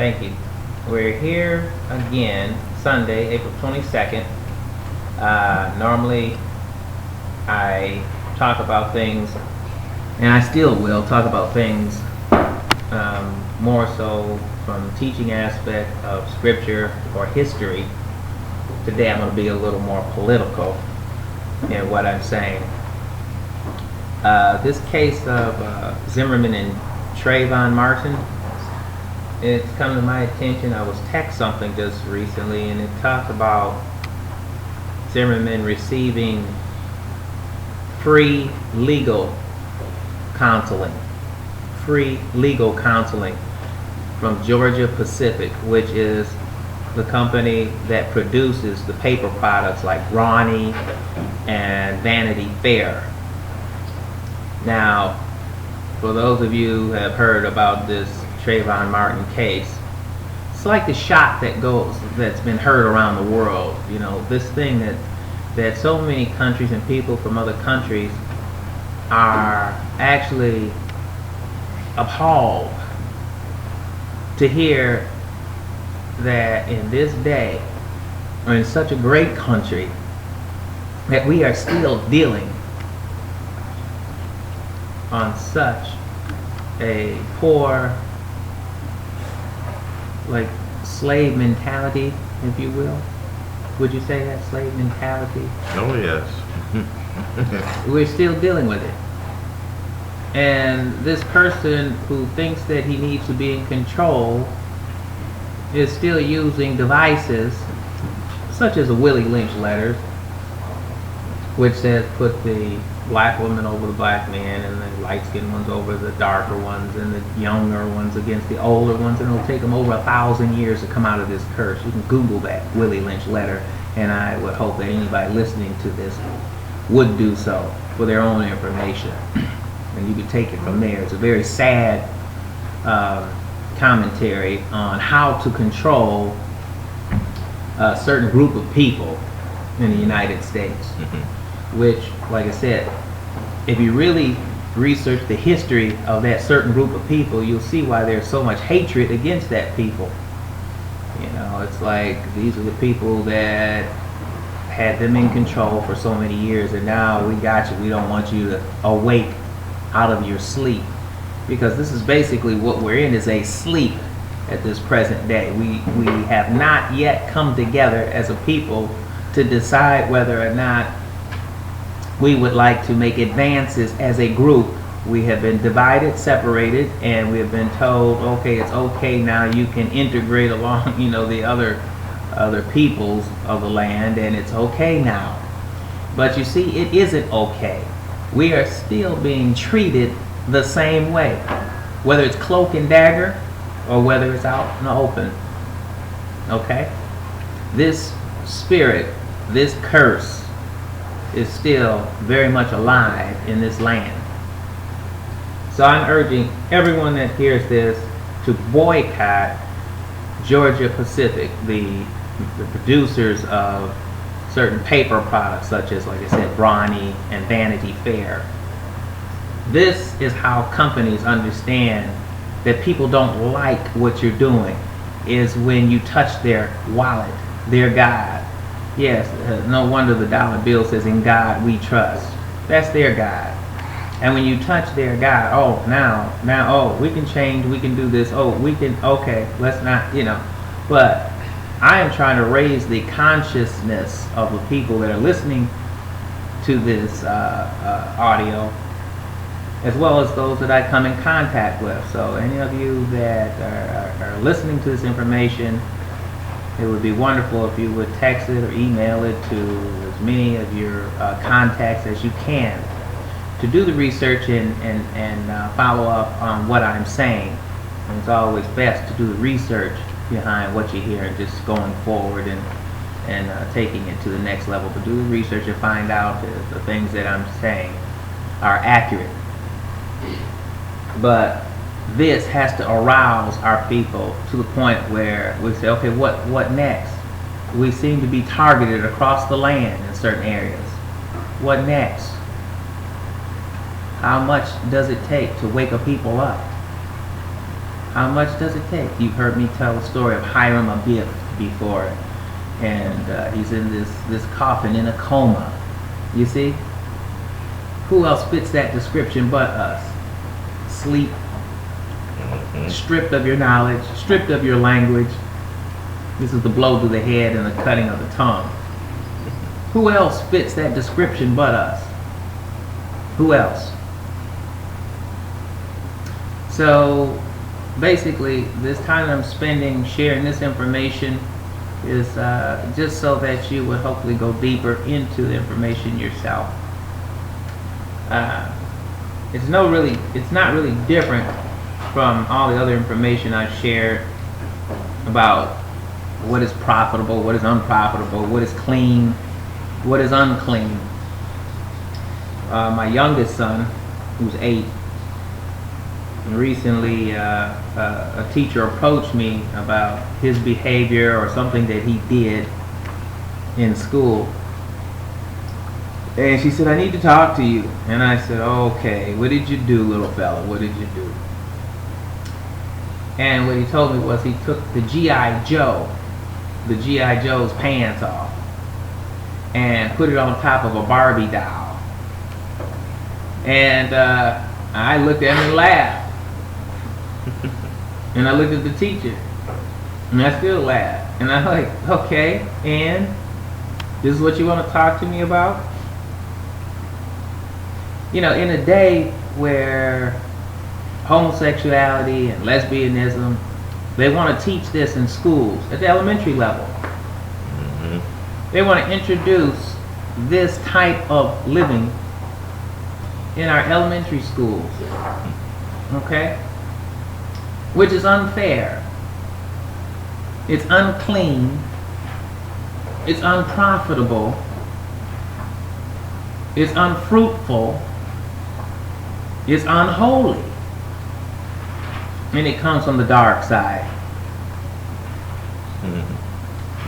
Thank you. We're here again, Sunday, April 22nd. Normally, I talk about things, and I still will talk about things more so from the teaching aspect of scripture or history. Today I'm going to be a little more political in what I'm saying. This case of Zimmerman and Trayvon Martin, it's come to my attention. I was text something just recently, and it talked about Zimmerman receiving free legal counseling from Georgia Pacific, which is the company that produces the paper products like Brawny and Vanity Fair. Now, for those of you who have heard about this Trayvon Martin case, it's like the shot that's been heard around the world. You know, this thing that so many countries and people from other countries are actually appalled to hear that in this day, or in such a great country, that we are still dealing on such a poor, like, slave mentality, if you will. Would you say that, slave mentality? Oh, yes. We're still dealing with it. And this person who thinks that he needs to be in control is still using devices such as a Willie Lynch letter, which says put the black woman over the black man, and the light-skinned ones over the darker ones, and the younger ones against the older ones, and it'll take them over 1,000 years to come out of this curse. You can Google that Willie Lynch letter, and I would hope that anybody listening to this would do so for their own information, and you can take it from there. It's a very sad commentary on how to control a certain group of people in the United States. Which, like I said, if you really research the history of that certain group of people, you'll see why there's so much hatred against that people. You know, it's like these are the people that had them in control for so many years, and now we got you. We don't want you to awake out of your sleep, because this is basically what we're in, is a sleep at this present day. We have not yet come together as a people to decide whether or not we would like to make advances as a group. We have been divided, separated, and we have been told, okay, it's okay now, you can integrate along, you know, the other peoples of the land, and it's okay now. But you see, it isn't okay. We are still being treated the same way, whether it's cloak and dagger or whether it's out in the open. Okay? This spirit, this curse, is still very much alive in this land. So I'm urging everyone that hears this to boycott Georgia Pacific, the producers of certain paper products such as, like I said, Brawny and Vanity Fair. This is how companies understand that people don't like what you're doing, is when you touch their wallet, their God. Yes, no wonder the dollar bill says, "In God we trust." That's their God. And when you touch their God, oh, now, oh, we can change, we can do this, oh, we can, okay, let's not, you know. But I am trying to raise the consciousness of the people that are listening to this audio, as well as those that I come in contact with. So any of you that are listening to this information, it would be wonderful if you would text it or email it to as many of your contacts as you can, to do the research and follow up on what I'm saying. And it's always best to do the research behind what you hear, and just going forward and taking it to the next level. But do the research and find out if the things that I'm saying are accurate. But this has to arouse our people to the point where we say, okay, what next? We seem to be targeted across the land in certain areas. What next? How much does it take to wake a people up? How much does it take? You've heard me tell the story of Hiram Abiff before, and he's in this coffin in a coma. You see? Who else fits that description but us? Sleep, stripped of your knowledge, stripped of your language. This is the blow to the head and the cutting of the tongue. Who else fits that description but us? Who else? So basically, this time I'm spending sharing this information is just so that you would hopefully go deeper into the information yourself. It's not really different from all the other information I've shared about what is profitable, what is unprofitable, what is clean, what is unclean. My youngest son, who's 8, recently a teacher approached me about his behavior or something that he did in school. And she said, I need to talk to you. And I said, okay, what did you do, little fella? What did you do? And what he told me was he took the G.I. Joe's pants off and put it on top of a Barbie doll. And I looked at him and laughed. And I looked at the teacher. And I still laughed. And I'm like, okay, and this is what you want to talk to me about? You know, in a day where homosexuality and lesbianism, they want to teach this in schools at the elementary level. They want to introduce this type of living in our elementary schools, okay? Which is unfair. It's unclean. It's unprofitable. It's unfruitful. It's unholy. And it comes from the dark side.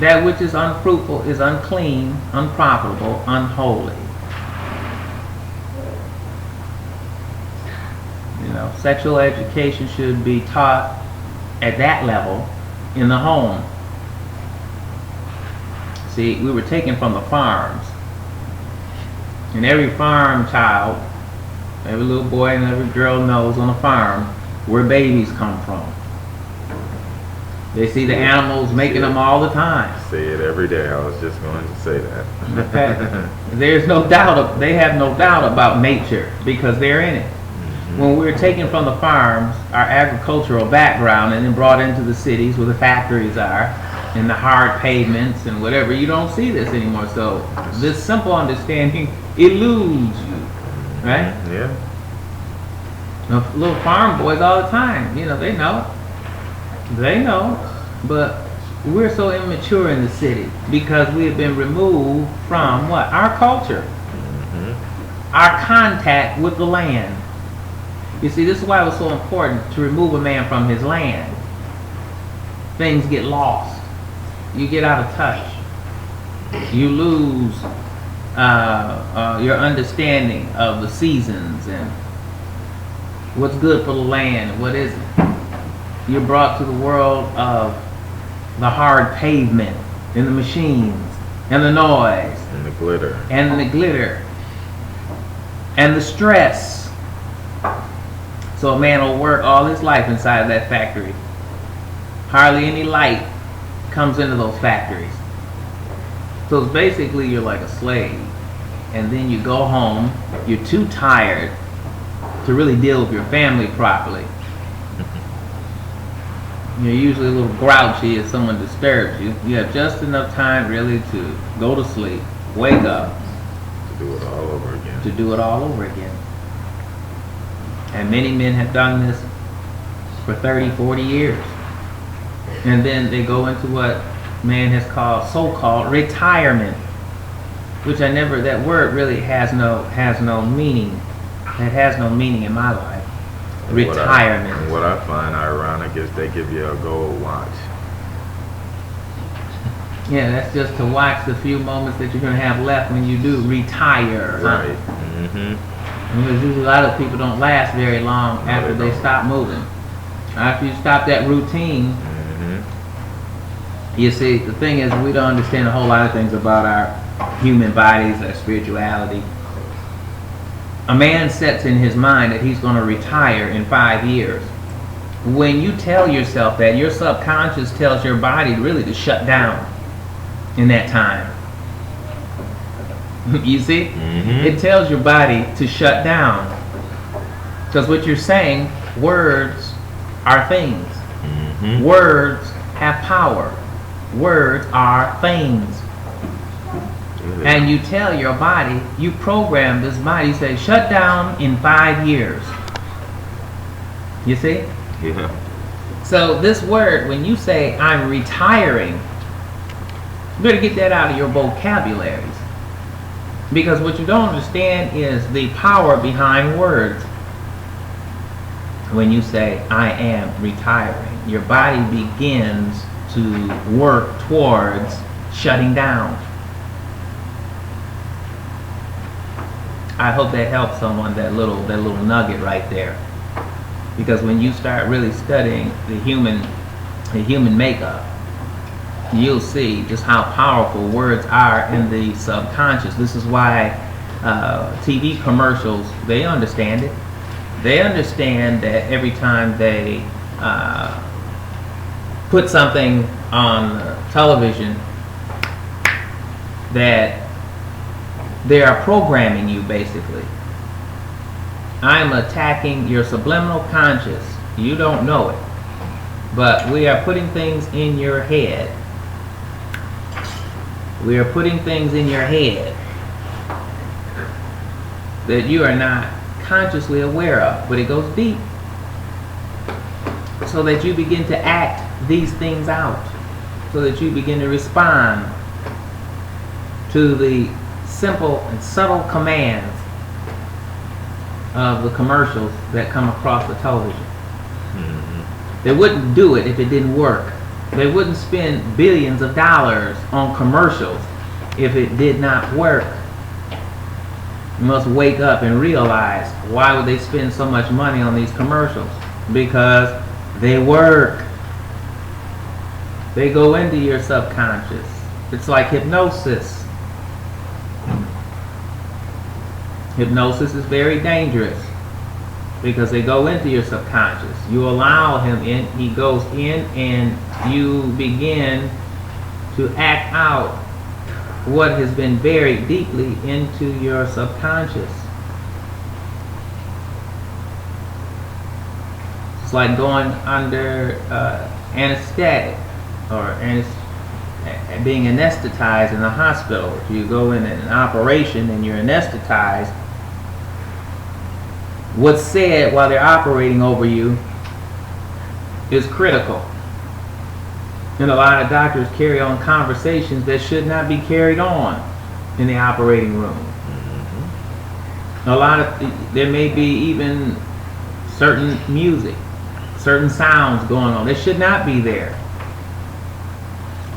That which is unfruitful is unclean, unprofitable, unholy. You know, sexual education should be taught at that level in the home. See, we were taken from the farms. And every farm child, every little boy and every girl knows on a farm where babies come from. They see the animals making them all the time. I see it every day. I was just going to say that. Okay. There's no doubt, they have no doubt about nature because they're in it. When we're taken from the farms, our agricultural background, and then brought into the cities where the factories are, and the hard pavements and whatever, you don't see this anymore. So this simple understanding eludes you, right? Yeah. Now, little farm boys all the time, you know, they know. They know, but we're so immature in the city because we have been removed from what? Our culture. Our contact with the land. You see, this is why it was so important to remove a man from his land. Things get lost. You get out of touch. You lose your understanding of the seasons and what's good for the land and what isn't. You're brought to the world of the hard pavement and the machines and the noise And the glitter. and the glitter and the stress. So a man will work all his life inside of that factory. Hardly any light comes into those factories. So it's basically you're like a slave. And then you go home, you're too tired to really deal with your family properly. You're usually a little grouchy if someone disturbs you. You have just enough time really to go to sleep, wake up. To do it all over again. To do it all over again. And many men have done this for 30, 40 years. And then they go into what man has called, so-called retirement. Which that word really has no meaning. It has no meaning in my life. Retirement. What I find ironic is they give you a gold watch. Yeah, that's just to watch the few moments that you're going to have left when you do retire. Right. Because usually a lot of people don't last very long after they stop moving. After you stop that routine, you see, the thing is, we don't understand a whole lot of things about our human bodies, our spirituality. A man sets in his mind that he's going to retire in 5 years. When you tell yourself that, your subconscious tells your body really to shut down in that time. You see? It tells your body to shut down. Because what you're saying, words are things. Words have power. Words are things. And you tell your body, you program this body, you say, shut down in 5 years. You see? Yeah. So this word, when you say, I'm retiring, you better get that out of your vocabularies. Because what you don't understand is the power behind words. When you say, I am retiring, your body begins to work towards shutting down. I hope that helps someone, that little nugget right there. Because when you start really studying the human makeup, you'll see just how powerful words are in the subconscious. This is why TV commercials, they understand it. They understand that every time they put something on television, that they are programming you, basically. I'm attacking your subliminal conscious. You don't know it. But we are putting things in your head. We are putting things in your head that you are not consciously aware of, but it goes deep. So that you begin to act these things out. So that you begin to respond to the simple and subtle commands of the commercials that come across the television. They wouldn't do it if it didn't work. They wouldn't spend billions of dollars on commercials if it did not work. You must wake up and realize, why would they spend so much money on these commercials? Because they work. They go into your subconscious. It's like hypnosis. Hypnosis is very dangerous because they go into your subconscious. You allow him in, he goes in, and you begin to act out what has been buried deeply into your subconscious. It's like going under anesthetic or being anesthetized in a hospital. If you go in an operation and you're anesthetized, what's said while they're operating over you is critical. And a lot of doctors carry on conversations that should not be carried on in the operating room. There may be even certain music, certain sounds going on. They should not be there.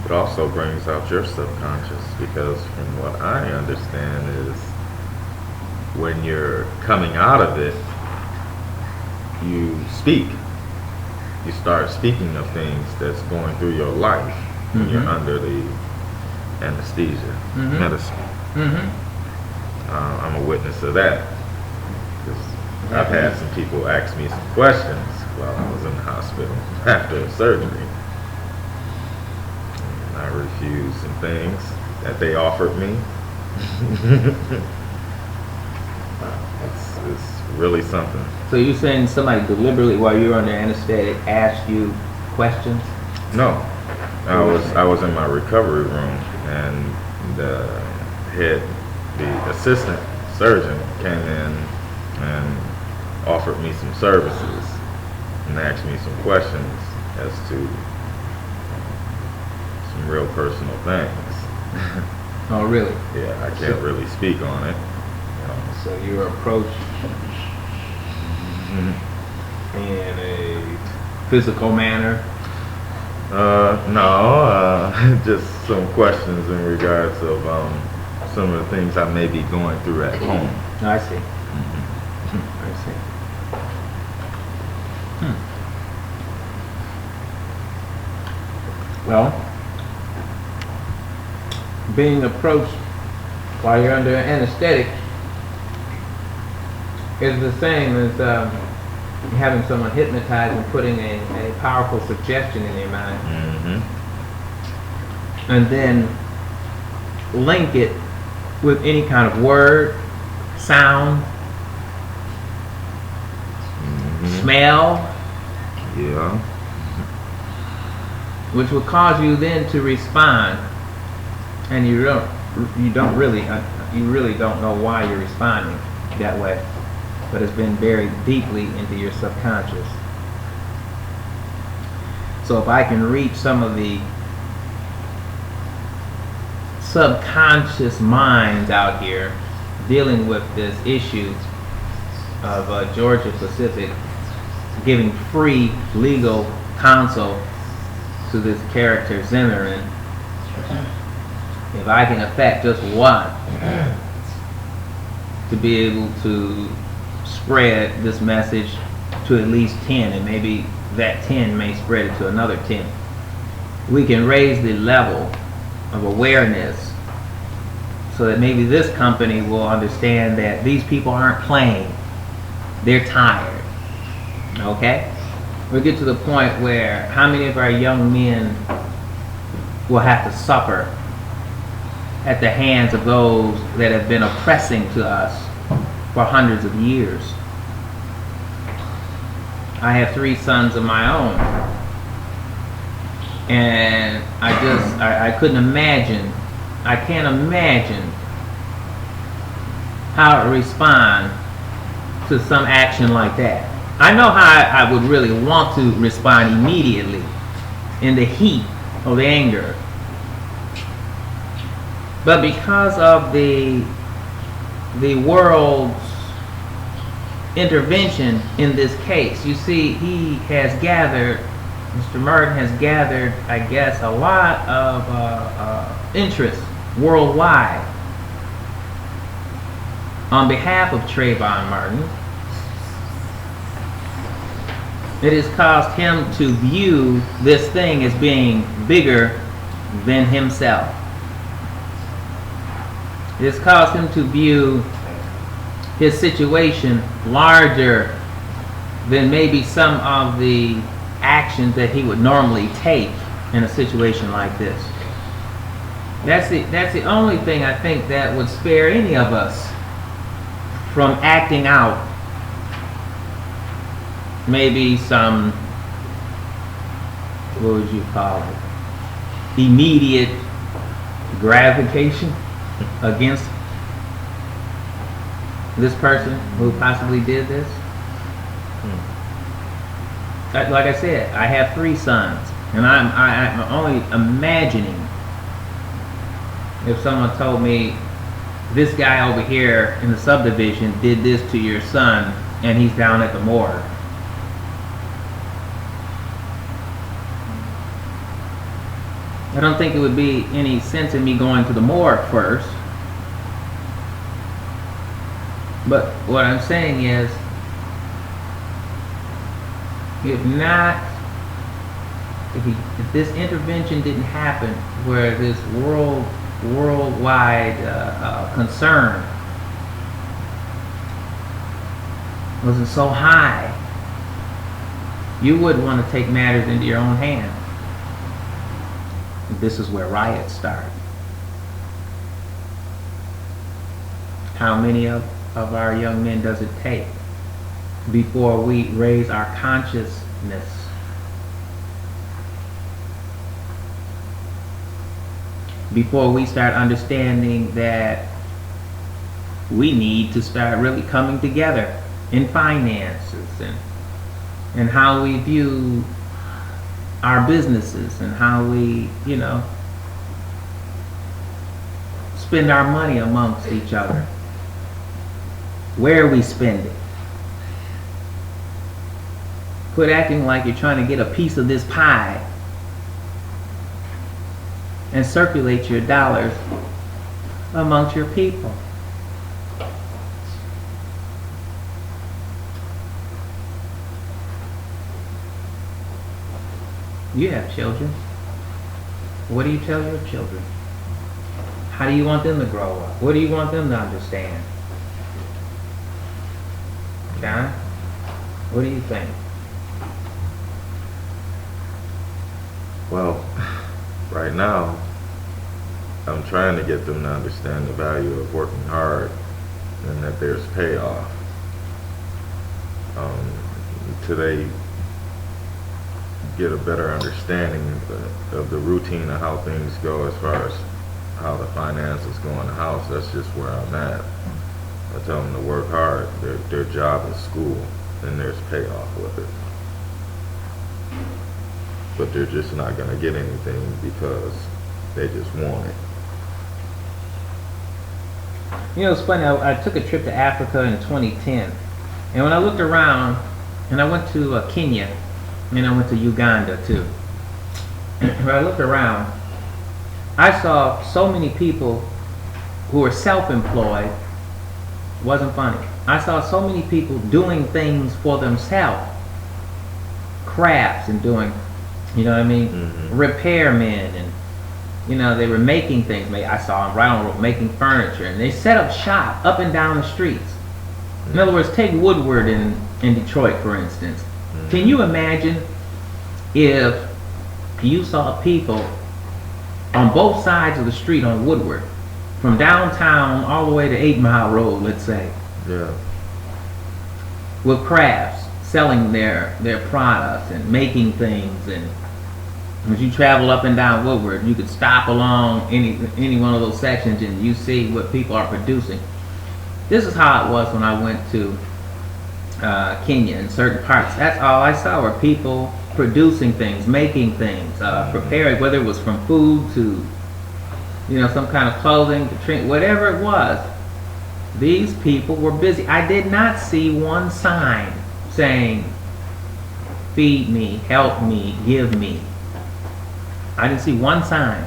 It also brings out your subconscious, because from what I understand is when you're coming out of it, you speak. You start speaking of things that's going through your life when you're under the anesthesia medicine. I'm a witness of that. I've had some people ask me some questions while I was in the hospital after surgery. And I refused some things that they offered me. It's really something. So you're saying somebody deliberately, while you're under anesthetic, asked you questions? No, I was in my recovery room, and the assistant surgeon came in and offered me some services and asked me some questions as to some real personal things. Oh, really? Yeah, I can't really speak on it. So your approach in a physical manner? No, just some questions in regards of some of the things I may be going through at home. I see. I see. Well, being approached while you're under anesthetic is the same as having someone hypnotized and putting a powerful suggestion in your mind. And then link it with any kind of word, sound, smell, Yeah. which will cause you then to respond, and you really don't know why you're responding that way, but it's been buried deeply into your subconscious. So if I can reach some of the subconscious minds out here dealing with this issue of Georgia Pacific giving free legal counsel to this character Zimmerman, if I can affect just one to be able to spread this message to at least 10, and maybe that 10 may spread it to another 10, we can raise the level of awareness so that maybe this company will understand that these people aren't playing, they're tired. Okay? We'll get to the point where how many of our young men will have to suffer at the hands of those that have been oppressing to us for hundreds of years. I have 3 sons of my own, and I couldn't imagine, I can't imagine how to respond to some action like that. I know how I would really want to respond immediately in the heat of anger, but because of the world's intervention in this case, you see, he has gathered, Mr. Martin has gathered, I guess, a lot of interest worldwide on behalf of Trayvon Martin. It has caused him to view this thing as being bigger than himself. It has caused him to view his situation larger than maybe some of the actions that he would normally take in a situation like this. That's the only thing I think that would spare any of us from acting out maybe some, what would you call it, immediate gratification against this person who possibly did this. Like I said, I have 3 sons, and I'm only imagining if someone told me this guy over here in the subdivision did this to your son and he's down at the morgue. I don't think it would be any sense in me going to the morgue first. But what I'm saying is, if this intervention didn't happen, where this worldwide concern wasn't so high, you would want to take matters into your own hands. This is where riots start. How many of our young men does it take before we raise our consciousness? Before we start understanding that we need to start really coming together in finances and how we view our businesses and how we, spend our money amongst each other, where we spend it. Quit acting like you're trying to get a piece of this pie and circulate your dollars amongst your people. You have children. What do you tell your children? How do you want them to grow up? What do you want them to understand? John, what do you think? Well, right now, I'm trying to get them to understand the value of working hard and that there's payoff. Today, get a better understanding of the routine of how things go as far as how the finances go in the house. That's just where I'm at. I tell them to work hard. Their job is school, and there's payoff with it. But they're just not going to get anything because they just want it. You know, it's funny. I took a trip to Africa in 2010, and when I looked around, and I went to Kenya, and I went to Uganda too. When I looked around, I saw so many people who were self-employed. Wasn't funny. I saw so many people doing things for themselves, crafts and doing, you know what I mean, repairmen, and you know, they were making things. I saw them right on the road making furniture, and they set up shop up and down the streets. In other words, take Woodward in Detroit, for instance. Can you imagine if you saw people on both sides of the street on Woodward, from downtown all the way to 8 Mile Road, let's say, Yeah. with crafts, selling their products and making things? And as you travel up and down Woodward, you could stop along any one of those sections and you see what people are producing. This is how it was when I went to Kenya in certain parts. That's all I saw were people producing things, making things, preparing, whether it was from food to, you know, some kind of clothing to drink, whatever it was. These people were busy. I did not see one sign saying, feed me, help me, give me. I didn't see one sign,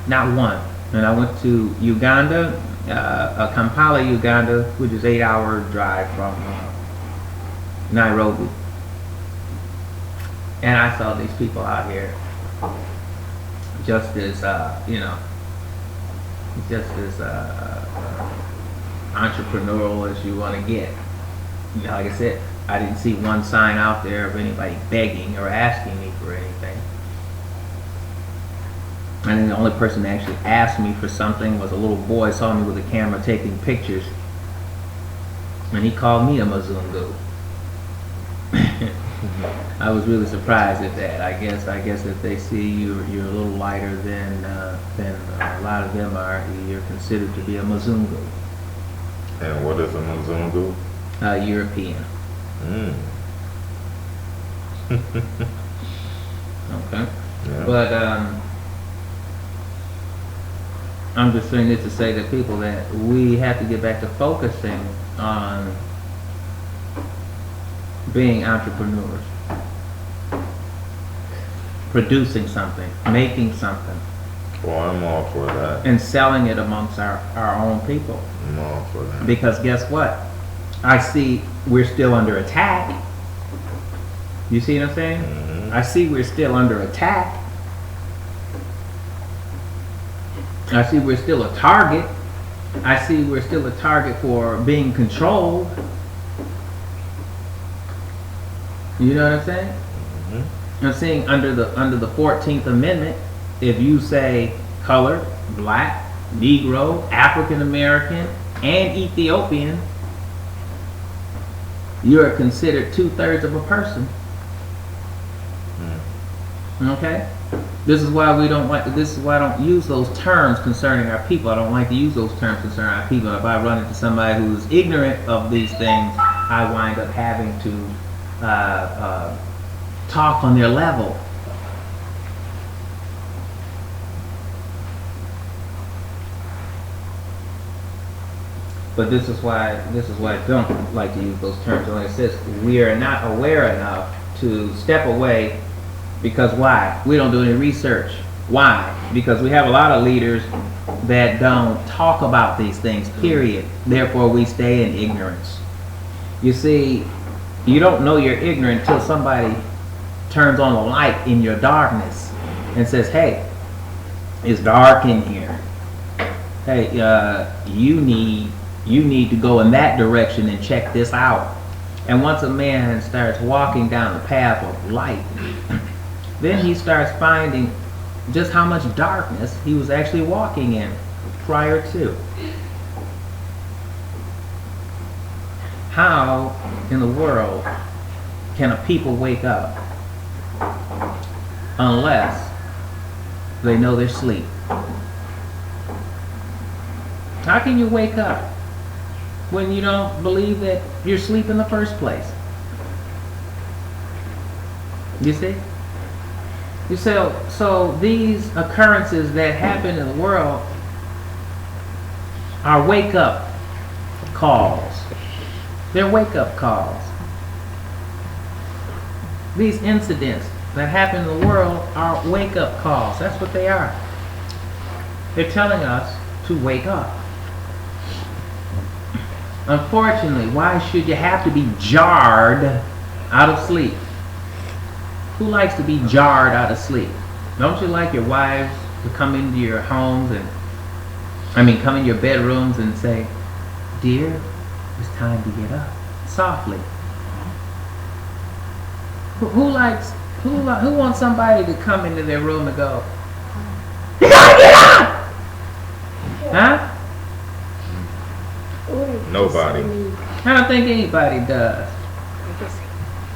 not one. And I went to Uganda, Kampala, Uganda, which is 8-hour drive from Nairobi. And I saw these people out here just as, you know, just as entrepreneurial as you want to get. You know, like I said, I didn't see one sign out there of anybody begging or asking me for anything. And then the only person that actually asked me for something was a little boy, saw me with a camera taking pictures, and he called me a Mzungu. I was really surprised at that. I guess if they see you're a little lighter than a lot of them are, you're considered to be a Mzungu. And what is a Mzungu? European. Okay. Yeah. But I'm just saying this to say to people that we have to get back to focusing on being entrepreneurs, producing something, making something, Well, I'm all for that. and selling it amongst our own people. I'm all for that. Because guess what? I see we're still under attack. You see what I'm saying? I see we're still under attack. I see we're still a target. I see we're still a target for being controlled. You know what I'm saying? I'm saying under the 14th Amendment, if you say color, black, Negro, African American, and Ethiopian, you are considered 2/3 of a person. Okay? This is why we don't like. This is why I don't use those terms concerning our people. I don't like to use those terms concerning our people. If I run into somebody who's ignorant of these things, I wind up having to talk on their level. But this is why I don't like to use those terms. Like it says, we are not aware enough to step away. Because why? We don't do any research. Why? Because we have a lot of leaders that don't talk about these things, period. Therefore, we stay in ignorance. You see, you don't know you're ignorant until somebody turns on a light in your darkness and says, hey, It's dark in here. Hey, you need to go in that direction and check this out. And once a man starts walking down the path of light, then he starts finding just how much darkness he was actually walking in prior to. How in the world can a people wake up unless they know they're asleep? How can you wake up when you don't believe that you're asleep in the first place? You see? So these occurrences that happen in the world are wake-up calls. They're wake-up calls. These incidents that happen in the world are wake-up calls. That's what they are. They're telling us to wake up. Unfortunately, why should you have to be jarred out of sleep? Who likes to be jarred out of sleep? Don't you like your wives to come into your homes and, come in your bedrooms and say, "Dear, it's time to get up," softly? Who wants somebody to come into their room and go, "You gotta get up"? Huh? Nobody. I don't think anybody does.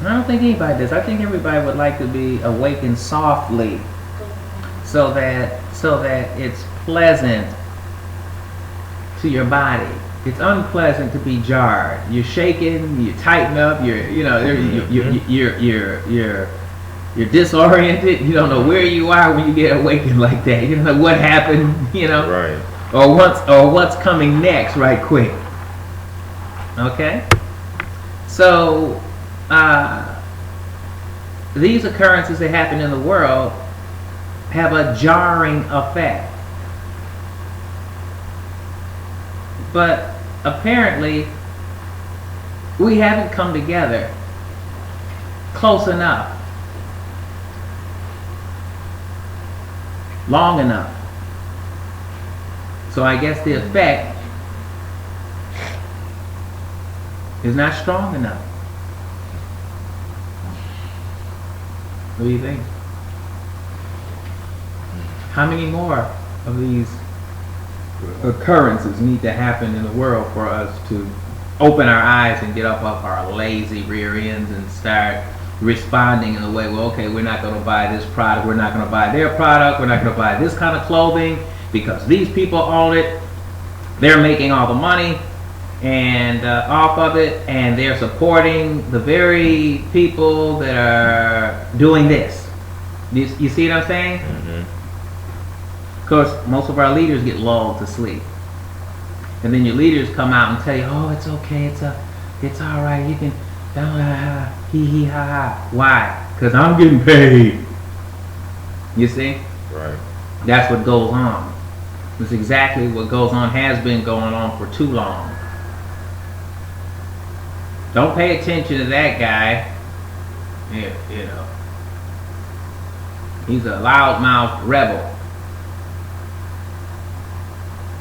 I think everybody would like to be awakened softly, so that it's pleasant to your body. It's unpleasant to be jarred. You're shaking. You tighten up. You're disoriented. You don't know where you are when you get awakened like that. You don't know what happened. Right. Or what's coming next, right quick. Okay? So, these occurrences that happen in the world have a jarring effect. But apparently, we haven't come together close enough, long enough. So I guess the effect is not strong enough. What do you think? How many more of these occurrences need to happen in the world for us to open our eyes and get up off our lazy rear ends and start responding in a way, well, okay, we're not going to buy this product, we're not going to buy their product, we're not going to buy this kind of clothing because these people own it, they're making all the money and off of it, and they're supporting the very people that are doing this. You see what I'm saying? Mm-hmm. Of course, most of our leaders get lulled to sleep, and then your leaders come out and tell you, "Oh, it's okay, it's all right. You can, hee ha ha." Why? Because I'm getting paid. You see? Right. That's what goes on. It's exactly what goes on, has been going on for too long. Don't pay attention to that guy. He's a loudmouth rebel.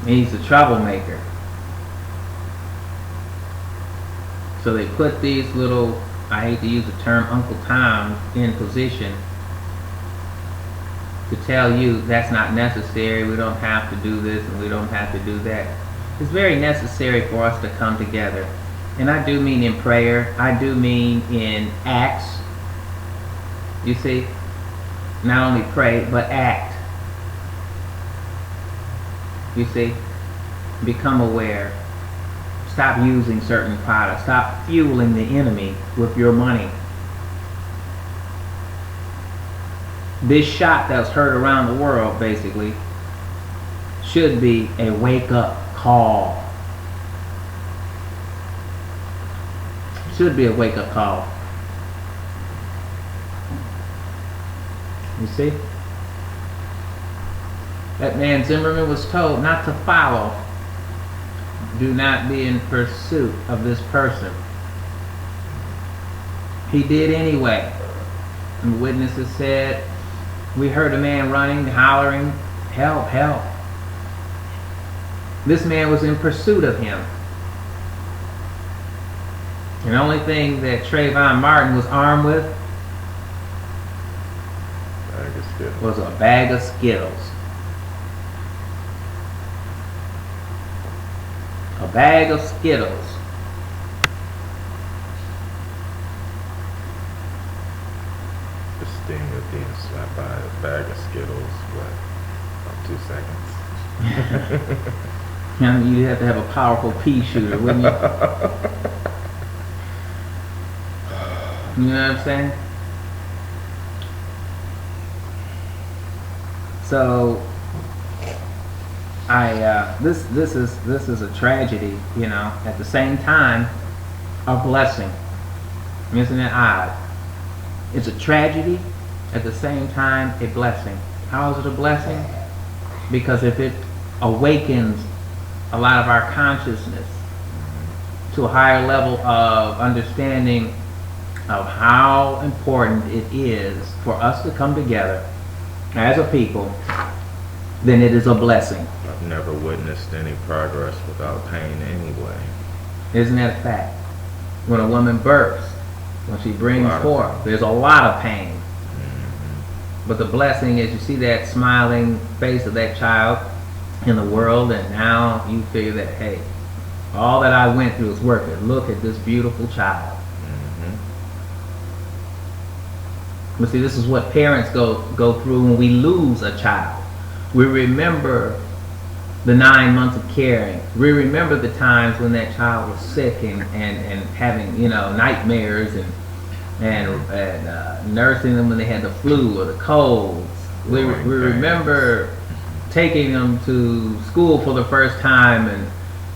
He's a troublemaker. So they put these little, I hate to use the term Uncle Tom, in position to tell you that's not necessary, we don't have to do this and we don't have to do that. It's very necessary for us to come together. And I do mean in prayer, I do mean in acts. You see? Not only pray, but act. You see? Become aware. Stop using certain products. Stop fueling the enemy with your money. This shot that's heard around the world, basically, should be a wake-up call. Should be a wake-up call. You see? That man Zimmerman was told not to follow. Do not be in pursuit of this person. He did anyway. And witnesses said, we heard a man running, hollering, help, help. This man was in pursuit of him. And the only thing that Trayvon Martin was armed with was a bag of Skittles. A bag of Skittles. The sting of being slapped by a bag of Skittles, what, about 2 seconds? You know, you'd have to have a powerful pea shooter, wouldn't you? You know what I'm saying? So, this is a tragedy, you know. At the same time, a blessing. Isn't it odd? It's a tragedy, at the same time, a blessing. How is it a blessing? Because if it awakens a lot of our consciousness to a higher level of understanding of how important it is for us to come together as a people, then it is a blessing. I've never witnessed any progress without pain anyway. Isn't that a fact? When a woman births, when she brings forth, there's a lot of pain. But the blessing is you see that smiling face of that child in the world, and now you figure that, hey, all that I went through is worth it. Look at this beautiful child. But see, this is what parents go through when we lose a child. We remember the 9 months of caring. We remember the times when that child was sick and having, you know, nightmares and nursing them when they had the flu or the colds. We remember taking them to school for the first time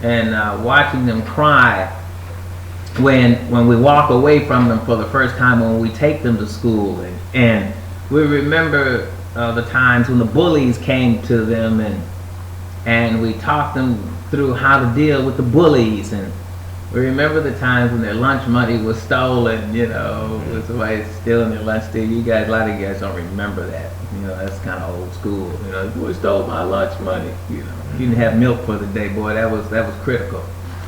and watching them cry when we walk away from them for the first time when we take them to school, and we remember the times when the bullies came to them and we talked them through how to deal with the bullies, and we remember the times when their lunch money was stolen, you know, when somebody stealing their lunch steal. You guys, a lot of you guys don't remember that. You know, that's kind of old school. You know, boy stole my lunch money. You know, you didn't have milk for the day, boy. That was critical.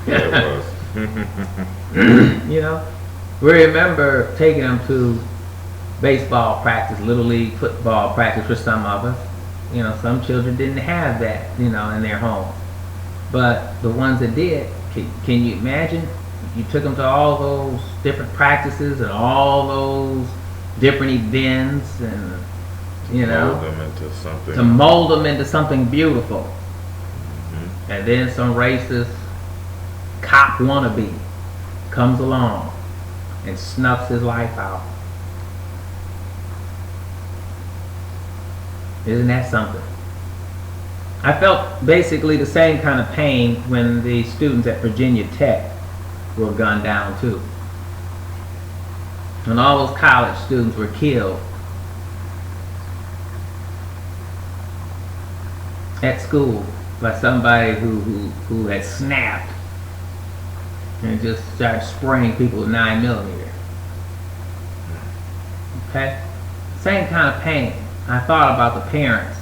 Yeah, it was. You know, we remember taking them to baseball practice, little league football practice for some of us. You know, some children didn't have that, you know, in their home. But the ones that did, can you imagine? You took them to all those different practices and all those different events, and you know, to mold them into something beautiful. And then some racist cop wannabe comes along and snuffs his life out. Isn't that something? I felt basically the same kind of pain when the students at Virginia Tech were gunned down too. When all those college students were killed at school by somebody who had snapped and just started spraying people with 9mm. Okay? Same kind of pain. I thought about the parents,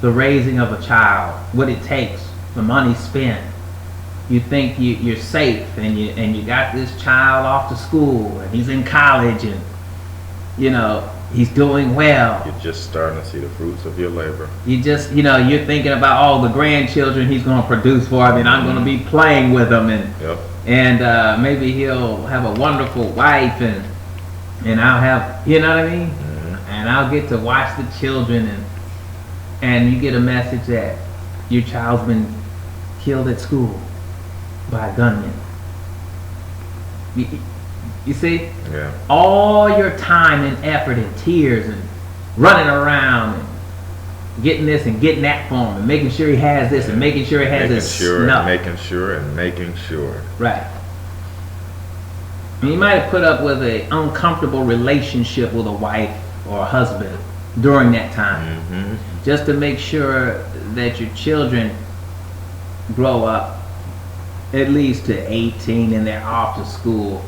the raising of a child, what it takes, the money spent. You think you're safe, and you got this child off to school, and he's in college, and you know he's doing well. You're just starting to see the fruits of your labor. You just, you know, you're thinking about all the grandchildren he's going to produce for me, and I'm going to be playing with them, and maybe he'll have a wonderful wife, and I'll have, you know what I mean, and I'll get to watch the children, and you get a message that your child's been killed at school by a gunman. You see? Yeah. All your time and effort and tears and running around and getting this and getting that for him and making sure he has this and making sure he has this snuff. Making sure. Right. And you might have put up with an uncomfortable relationship with a wife or a husband during that time, just to make sure that your children grow up at least to 18 and they're off to school,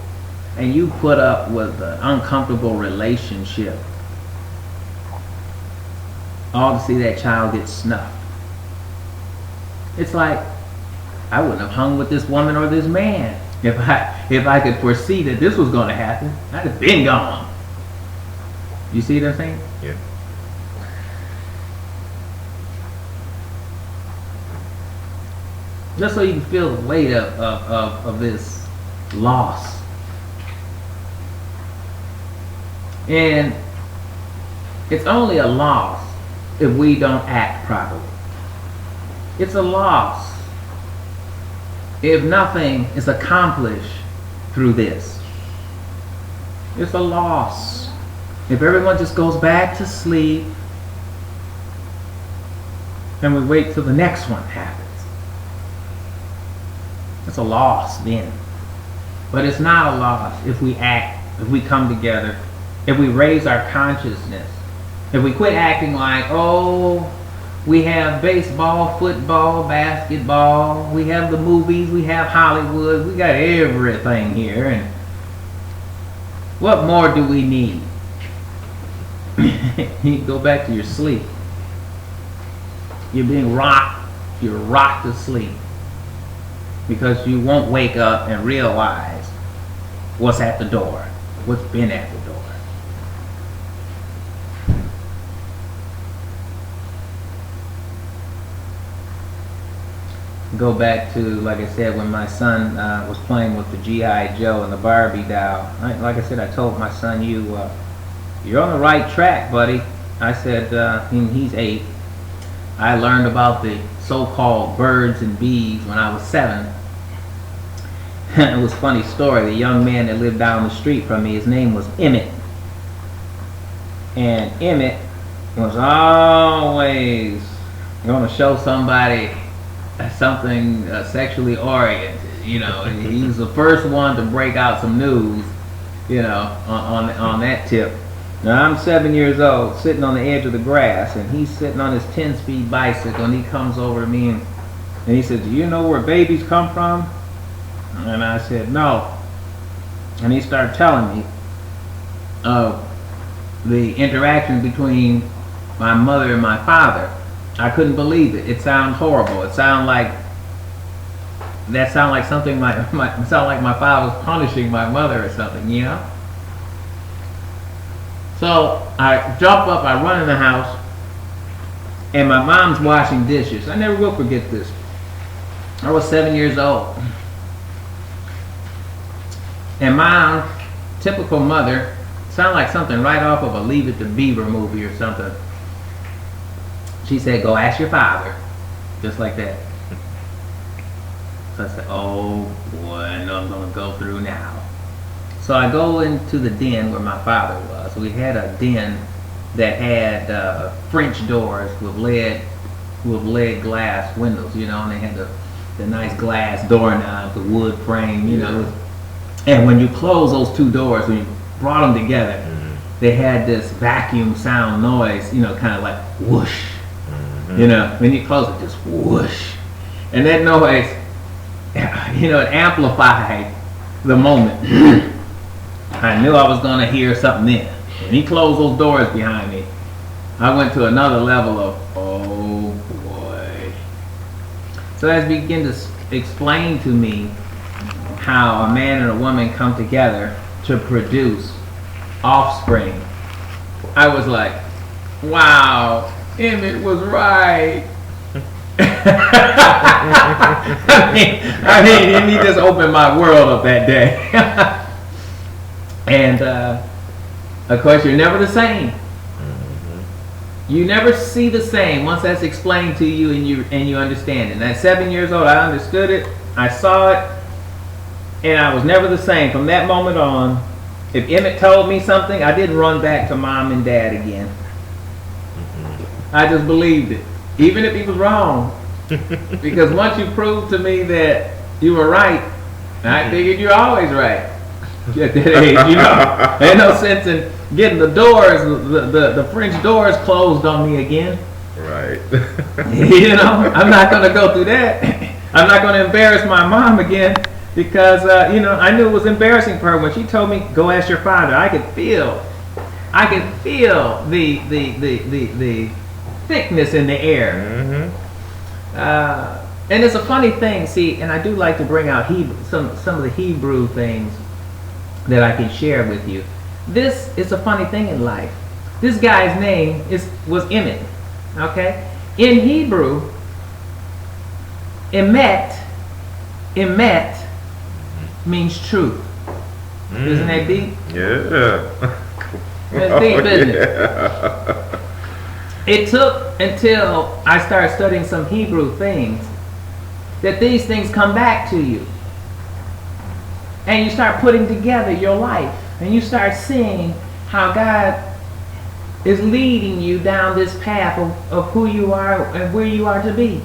and you put up with an uncomfortable relationship all to see that child get snuffed. It's like, I wouldn't have hung with this woman or this man if I could foresee that this was going to happen. I'd have been gone. You see what I'm saying? Yeah. Just so you can feel the weight of this loss. And it's only a loss if we don't act properly. It's a loss if nothing is accomplished through this. It's a loss if everyone just goes back to sleep and we wait till the next one happens. It's a loss then. But it's not a loss if we act, if we come together, if we raise our consciousness, if we quit acting like, oh, we have baseball, football, basketball, we have the movies, we have Hollywood, we got everything here, and what more do we need? You go back to your sleep. You're being rocked, you're rocked to sleep because you won't wake up and realize what's at the door, what's been at the door. Go back to, like I said, when my son was playing with the G.I. Joe and the Barbie doll. Like I said, I told my son, you're on the right track, buddy. I said, he's 8. I learned about the so-called birds and bees when I was 7. It was a funny story. The young man that lived down the street from me, his name was Emmett. And Emmett was always going to show somebody something sexually oriented, you know, and he was the first one to break out some news, you know, on that tip. Now I'm 7 years old, sitting on the edge of the grass, and he's sitting on his 10-speed bicycle, and he comes over to me and he said, "Do you know where babies come from?" And I said, "No." And he started telling me of the interaction between my mother and my father. I couldn't believe it. It sounded horrible. It sounded like something sound like my father was punishing my mother or something, you know. So I jump up, I run in the house, and my mom's washing dishes. I never will forget this. I was 7 years old, and Mom, typical mother, sounded like something right off of a Leave It to Beaver movie or something. She said, "Go ask your father," just like that. So I said, "Oh boy, I know I'm going to go through now." So I go into the den where my father was. We had a den that had French doors with lead glass windows, you know, and they had the nice glass doorknob, the wood frame, you know. And when you close those two doors, when you brought them together, they had this vacuum sound noise, you know, kind of like whoosh. You know, when you close it, just whoosh. And that noise, you know, it amplified the moment. I knew I was going to hear something then. When he closed those doors behind me, I went to another level of, oh boy. So as he began to explain to me how a man and a woman come together to produce offspring, I was like, wow. Emmett was right. I mean, he just opened my world up that day. And of course, you're never the same. You never see the same once that's explained to you and you understand it. And at 7 years old, I understood it. I saw it, and I was never the same from that moment on. If Emmett told me something, I didn't run back to Mom and Dad again. I just believed it, even if he was wrong. Because once you proved to me that you were right, I figured you're always right. At that age, you know, ain't no sense in getting the doors, the French doors closed on me again. Right. You know, I'm not going to go through that. I'm not going to embarrass my mom again because, you know, I knew it was embarrassing for her when she told me, "Go ask your father." I could feel the thickness in the air. And it's a funny thing, see, and I do like to bring out some of the Hebrew things that I can share with you. This is a funny thing in life. This guy's name was Emmett. Okay? In Hebrew, Emet means truth. Isn't that deep? Yeah. That's deep, isn't it? It took until I started studying some Hebrew things that these things come back to you. And you start putting together your life. And you start seeing how God is leading you down this path of who you are and where you are to be.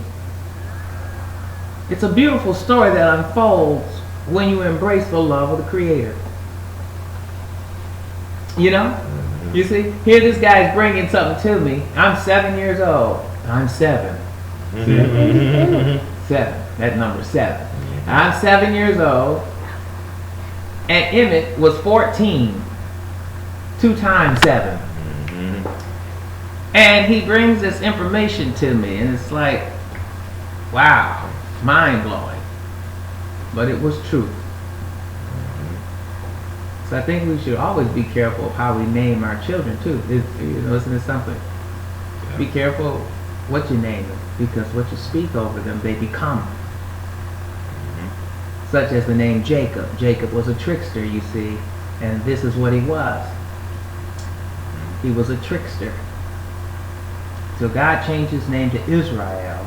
It's a beautiful story that unfolds when you embrace the love of the Creator. You know? You see? Here this guy is bringing something to me. I'm 7 years old. I'm 7. 7. That number 7. I'm 7 years old. And Emmett was 14. 2 times 7. And he brings this information to me. And it's like, wow. Mind-blowing. But it was truth. So I think we should always be careful of how we name our children too. Isn't it something? Yeah. Be careful what you name them, because what you speak over them, they become. Such as the name Jacob. Jacob was a trickster, you see, and this is what he was. He was a trickster. So God changed his name to Israel.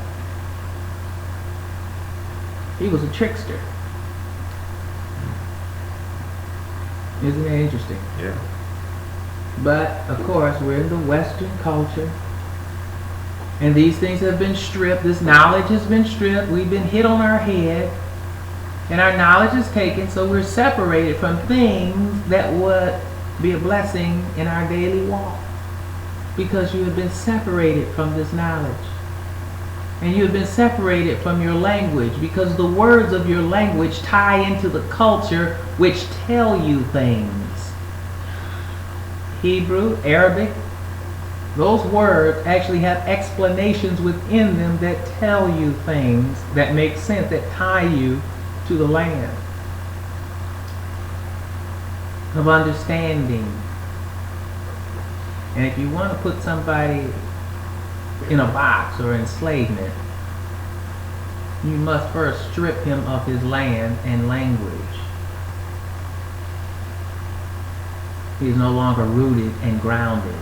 He was a trickster. Isn't that interesting? Yeah. But, of course, we're in the Western culture. And these things have been stripped. This knowledge has been stripped. We've been hit on our head. And our knowledge is taken, so we're separated from things that would be a blessing in our daily walk. Because you have been separated from this knowledge. And you have been separated from your language, because the words of your language tie into the culture which tell you things. Hebrew, Arabic, those words actually have explanations within them that tell you things that make sense, that tie you to the land of understanding. And if you want to put somebody in a box or enslavement, you must first strip him of his land and language. He is no longer rooted and grounded.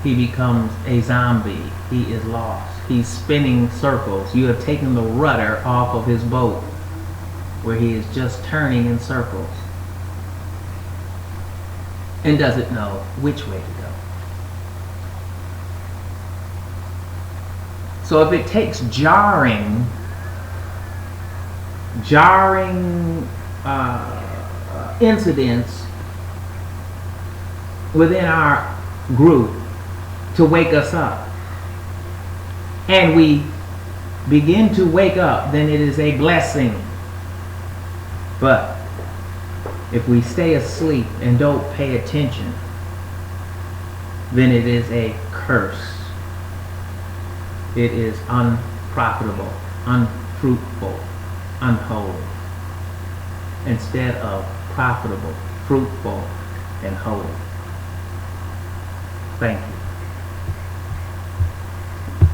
He becomes a zombie. He is lost. He's spinning circles. You have taken the rudder off of his boat, where he is just turning in circles and doesn't know which way to go. So if it takes jarring incidents within our group to wake us up, and we begin to wake up, then it is a blessing. But if we stay asleep and don't pay attention, then it is a curse. It is unprofitable, unfruitful, unholy, instead of profitable, fruitful, and holy. Thank you.